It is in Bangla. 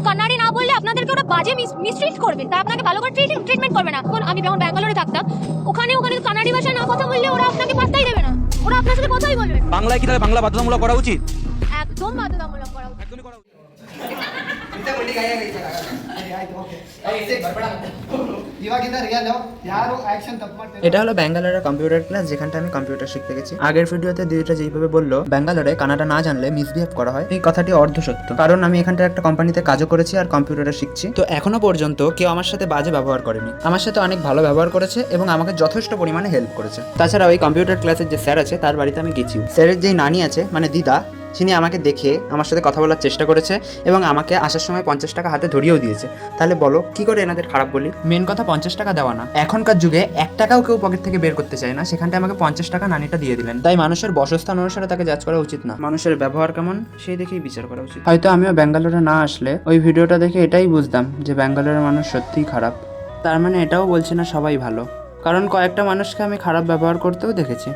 কান্নাড়ি না বললে আপনাদেরকে ওরা বাজে মিসট্রিট করবে, তাই আপনাকে ভালো করে ট্রিটমেন্ট করবে না। এখন আমি যখন ব্যাঙ্গালোরে থাকতাম, ওখানে কান্নাড়ি ভাষায় না কথা বললে ওরা আপনাকে পাত্তাই দেবে না, ওরা আপনার সাথে কথাই বলবে না। বাংলায় কি তাহলে বাংলা বাধ্যতামূলক করা উচিত? একদম বাধ্যতামূলক করা উচিত। একদমই করা উচিত। এটা হলো ব্যাঙ্গালোরের কম্পিউটার ক্লাস, যেখানটা আমি কম্পিউটার শিখতে গেছি। আগের ভিডিওতে দিদিটা যেইভাবে বললো ব্যাঙ্গালোরে কানাডা না জানলে মিসবিহেভ করা হয়, এই কথাটি অর্ধ সত্য। কারণ আমি এখানটার একটা কোম্পানিতে কাজও করেছি আর কম্পিউটারে শিখছি। তো এখনো পর্যন্ত কেউ আমার সাথে বাজে ব্যবহার করেনি, আমার সাথে অনেক ভালো ব্যবহার করেছে এবং আমাকে যথেষ্ট পরিমাণে হেল্প করেছে। তাছাড়া ওই কম্পিউটার ক্লাসের যে স্যার আছে তার বাড়িতে আমি গেছি। স্যারের যেই নানি আছে মানে দিদা, তিনি আমাকে দেখে আমার সাথে কথা বলার চেষ্টা করেছে এবং আমাকে আসার সময় 50 টাকা হাতে ধরিয়েও দিয়েছে। তাহলে বলো কি করে এনাদের খারাপ বলি? মেন কথা 50 টাকা দেওয়া না, এখনকার যুগে 1 টাকাও কেউ পকেট থেকে বের করতে চায় না, সেখানটা আমাকে 50 টাকা নানিটা দিয়ে দিলেন। তাই মানুষের বসস্থান অনুসারে তাকে জাজ করা উচিত না, মানুষের ব্যবহার কেমন সেই দেখেই বিচার করা উচিত। হয়তো আমিও ব্যাঙ্গালোরে না আসলে ওই ভিডিওটা দেখে এটাই বুঝতাম যে ব্যাঙ্গালোরের মানুষ সত্যিই খারাপ। তার মানে এটাও বলছি না সবাই ভালো, কারণ কয়েকটা মানুষকে আমি খারাপ ব্যবহার করতেও দেখেছি।